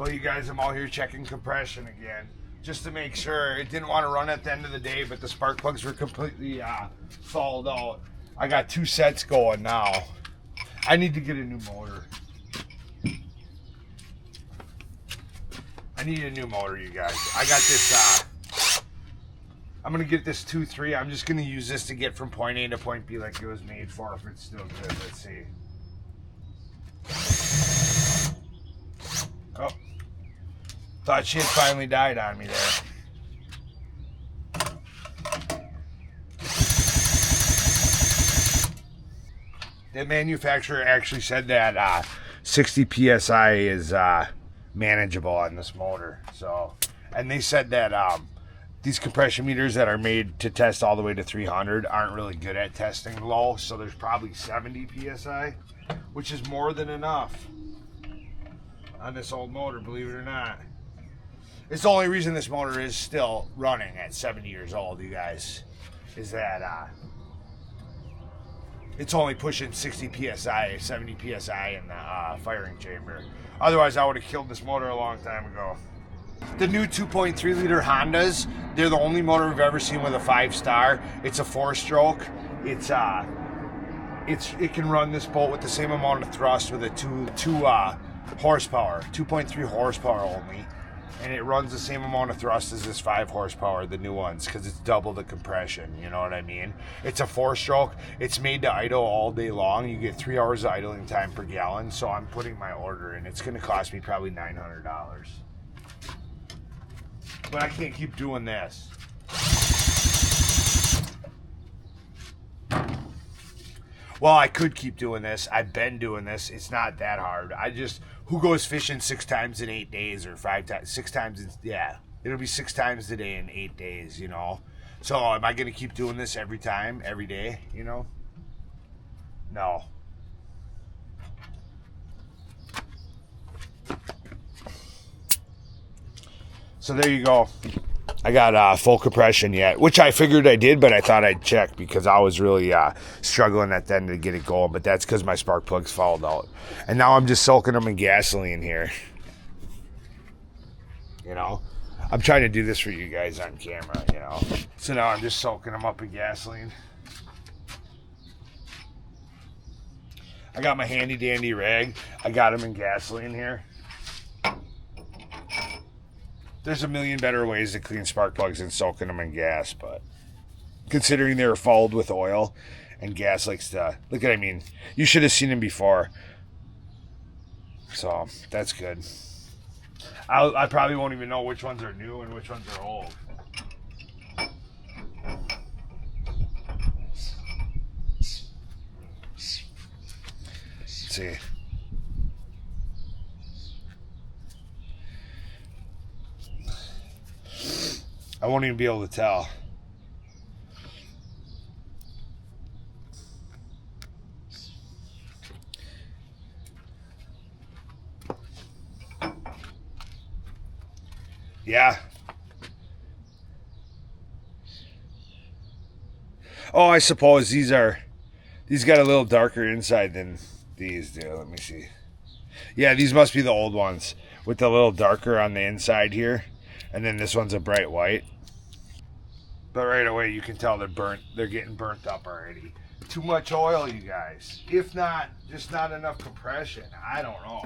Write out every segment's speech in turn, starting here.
Well, you guys, I'm out here checking compression again, just to make sure. It didn't want to run at the end of the day, but the spark plugs were completely fouled out. I got 2 sets going now. I need to get a new motor. I need a new motor, you guys. I got this, I'm going to get this 2.3. I'm just going to use this to get from point A to point B like it was made for, if it's still good. Let's see. Oh. Thought she had finally died on me there. The manufacturer actually said that 60 PSI is manageable on this motor. So, and they said that these compression meters that are made to test all the way to 300 aren't really good at testing low. So there's probably 70 PSI, which is more than enough on this old motor, believe it or not. It's the only reason this motor is still running at 70 years old, you guys, is that it's only pushing 60 PSI, 70 PSI in the firing chamber. Otherwise, I would have killed this motor a long time ago. The new 2.3 liter Hondas, they're the only motor we've ever seen with a 5-star. It's a 4-stroke. It can run this boat with the same amount of thrust with a 2 horsepower, 2.3 horsepower only. And it runs the same amount of thrust as this 5 horsepower, the new ones, because it's double the compression, you know what I mean? It's a 4-stroke. It's made to idle all day long. You get 3 hours of idling time per gallon, so I'm putting my order in. It's going to cost me probably $900. But I can't keep doing this. Well, I could keep doing this. I've been doing this. It's not that hard. Who goes fishing 6 times in 8 days or 5 times, 6 times? Yeah, it'll be 6 times a day in 8 days, you know? So am I going to keep doing this every time, every day, you know? No. So there you go. I got full compression yet, which I figured I did, but I thought I'd check because I was really struggling at the end to get it going. But that's because my spark plugs fouled out. And now I'm just soaking them in gasoline here. You know, I'm trying to do this for you guys on camera, you know. So now I'm just soaking them up in gasoline. I got my handy dandy rag. I got them in gasoline here. There's a million better ways to clean spark plugs than soaking them in gas, but considering they're fouled with oil and gas likes to, look at, I mean, you should have seen them before. So that's good. I probably won't even know which ones are new and which ones are old. Let's see. I won't even be able to tell. Yeah. Oh, I suppose these got a little darker inside than these do. Let me see. Yeah, these must be the old ones with the little darker on the inside here. And then this one's a bright white. But right away you can tell they're burnt. They're getting burnt up already. Too much oil, you guys. If not, just not enough compression. I don't know.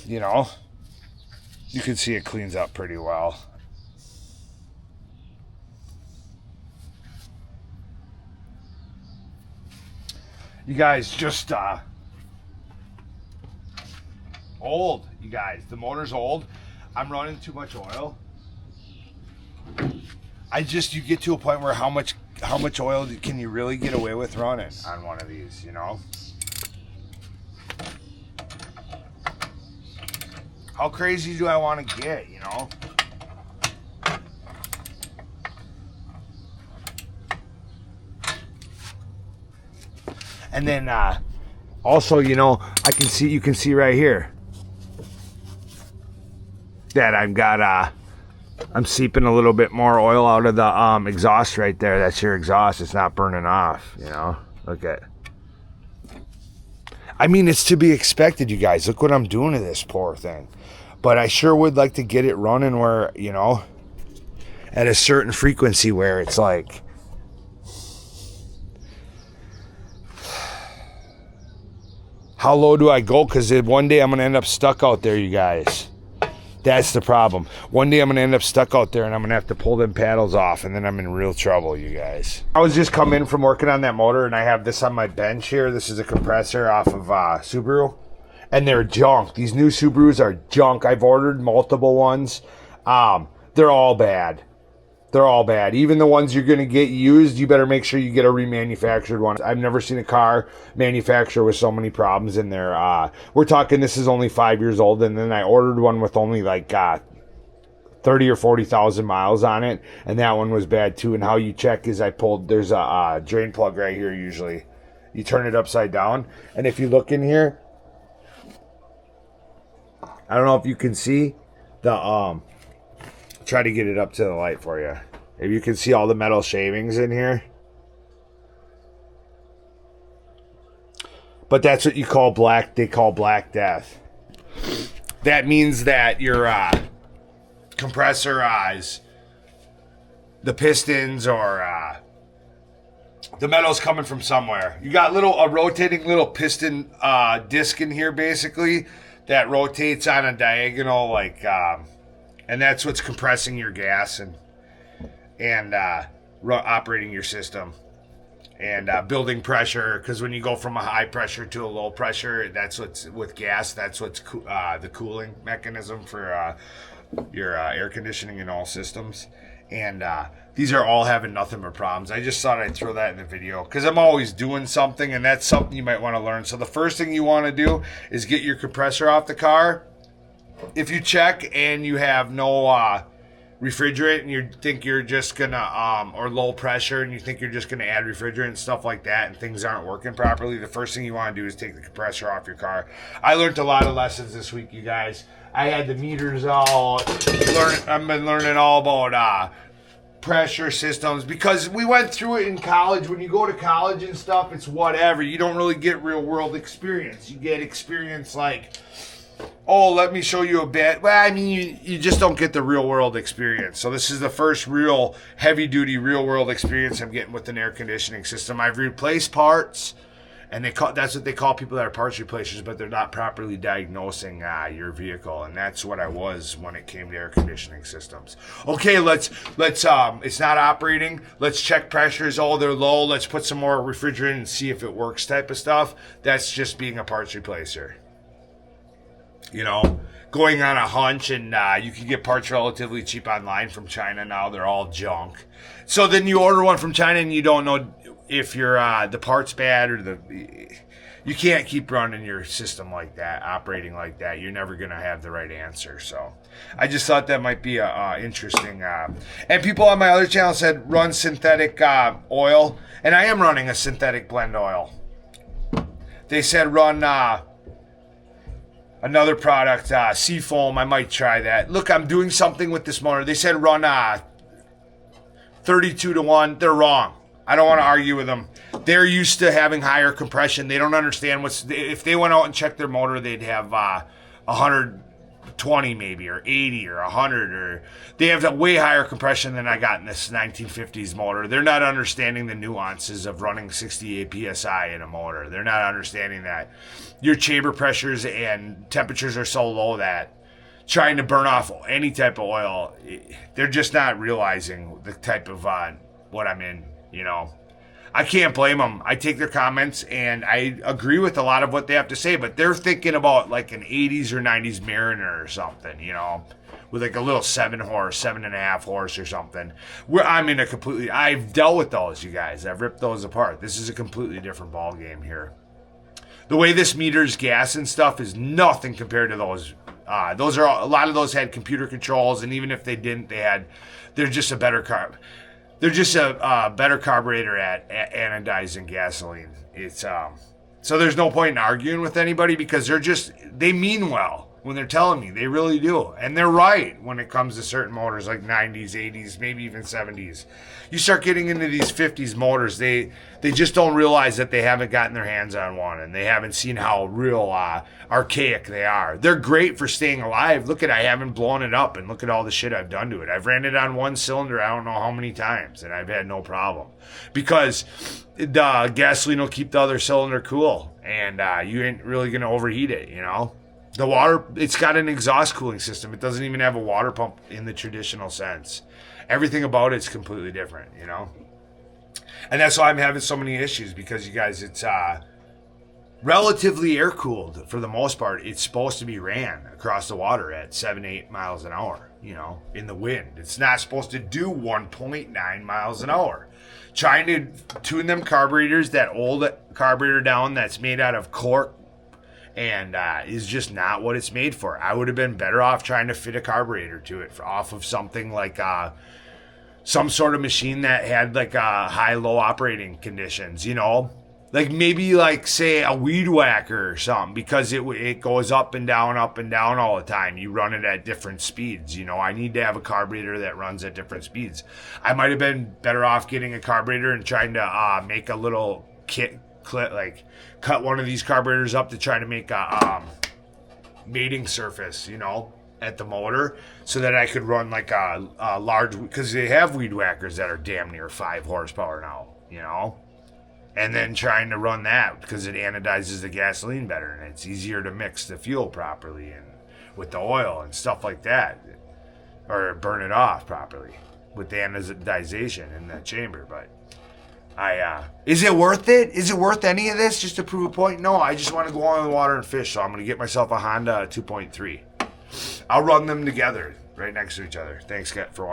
You know, you can see it cleans up pretty well. You guys, just old, you guys. The motor's old. I'm running too much oil. You get to a point where how much oil can you really get away with running on one of these, you know? How crazy do I want to get, you know? And then also, you know, you can see right here that I'm seeping a little bit more oil out of the exhaust right there. That's your exhaust. It's not burning off, you know. Look at. I mean, it's to be expected, you guys. Look what I'm doing to this poor thing. But I sure would like to get it running where, you know, at a certain frequency where it's like, how low do I go? Because one day I'm going to end up stuck out there, you guys. That's the problem. One day I'm going to end up stuck out there and I'm going to have to pull them paddles off, and then I'm in real trouble, you guys. I was just coming in from working on that motor, and I have this on my bench here. This is a compressor off of Subaru, and they're junk. These new Subarus are junk. I've ordered multiple ones. They're all bad. They're all bad. Even the ones you're going to get used, you better make sure you get a remanufactured one. I've never seen a car manufacturer with so many problems in there. We're talking this is only 5 years old, and then I ordered one with only like 30 or 40,000 miles on it, and that one was bad too. And how you check is there's a drain plug right here usually. You turn it upside down, and if you look in here, I don't know if you can see the try to get it up to the light for you. If you can see all the metal shavings in here. But that's what you call black. They call black death. That means that your compressor eyes, the pistons or the metal's coming from somewhere. You got a rotating little piston disc in here basically that rotates on a diagonal like and that's what's compressing your gas and operating your system and building pressure. Because when you go from a high pressure to a low pressure, that's what's with gas. That's what's the cooling mechanism for your air conditioning in all systems. And these are all having nothing but problems. I just thought I'd throw that in the video because I'm always doing something, and that's something you might want to learn. So the first thing you want to do is get your compressor off the car. If you check and you have no refrigerant and you think you're just gonna or low pressure and you think you're just gonna add refrigerant and stuff like that and things aren't working properly, the first thing you want to do is take the compressor off your car. I learned a lot of lessons this week, you guys. I had the meters I've been learning all about pressure systems because we went through it in college. When you go to college and stuff, it's whatever. You don't really get real world experience. You get experience like, oh, let me show you a bit. Well, I mean, you just don't get the real world experience. So this is the first real heavy duty real world experience I'm getting with an air conditioning system. I've replaced parts, and that's what they call people that are parts replacers, but they're not properly diagnosing your vehicle, and that's what I was when it came to air conditioning systems. Okay, let's it's not operating. Let's check pressures. Oh, they're low. Let's put some more refrigerant and see if it works type of stuff. That's just being a parts replacer. You know, going on a hunch, and you can get parts relatively cheap online from China now. They're all junk. So then you order one from China and you don't know if the part's bad or you can't keep running your system like that, operating like that. You're never going to have the right answer. So I just thought that might be interesting. And people on my other channel said run synthetic oil, and I am running a synthetic blend oil. They said run another product, Seafoam. I might try that. Look, I'm doing something with this motor. They said run 32-1. They're wrong. I don't want to argue with them. They're used to having higher compression. They don't understand if they went out and checked their motor, they'd have 120 maybe, or 80 or 100, or they have a way higher compression than I got in this 1950s motor. They're not understanding the nuances of running 68 psi in a motor. They're not understanding that your chamber pressures and temperatures are so low that trying to burn off any type of oil, they're just not realizing the type of what I'm in, you know. I can't blame them. I take their comments and I agree with a lot of what they have to say, but they're thinking about like an 80s or 90s Mariner or something, you know, with like a little 7.5 horse or something. I've dealt with those, you guys. I've ripped those apart. This is a completely different ball game here. The way this meters gas and stuff is nothing compared to those. A lot of those had computer controls, and even if they didn't, they're just a better carb. They're just a better carburetor at anodizing gasoline. It's so there's no point in arguing with anybody because they mean well. when they're telling me. They really do. And they're right when it comes to certain motors like 90s, 80s, maybe even 70s. You start getting into these 50s motors, they just don't realize that they haven't gotten their hands on one and they haven't seen how real archaic they are. They're great for staying alive. Look at, I haven't blown it up, and look at all the shit I've done to it. I've ran it on one cylinder I don't know how many times, and I've had no problem. Because the gasoline will keep the other cylinder cool, and you ain't really going to overheat it, you know? The water, it's got an exhaust cooling system. It doesn't even have a water pump in the traditional sense. Everything about it's completely different, you know? And that's why I'm having so many issues, because you guys, it's relatively air-cooled for the most part. It's supposed to be ran across the water at 7-8 miles an hour, you know, in the wind. It's not supposed to do 1.9 miles an hour. Trying to tune them carburetors, that old carburetor down that's made out of cork, and is just not what it's made for. I would have been better off trying to fit a carburetor to it off of something like some sort of machine that had like high-low operating conditions, you know? Like maybe like, say, a weed whacker or something, because it goes up and down all the time. You run it at different speeds, you know? I need to have a carburetor that runs at different speeds. I might have been better off getting a carburetor and trying to make a little kit, like cut one of these carburetors up to try to make a mating surface, you know, at the motor, so that I could run like a large, because they have weed whackers that are damn near 5 horsepower now, you know, and then trying to run that because it anodizes the gasoline better and it's easier to mix the fuel properly and with the oil and stuff like that, or burn it off properly with the anodization in that chamber. But is it worth it? Is it worth any of this just to prove a point? No, I just want to go on the water and fish, so I'm going to get myself a Honda 2.3. I'll run them together right next to each other. Thanks for watching.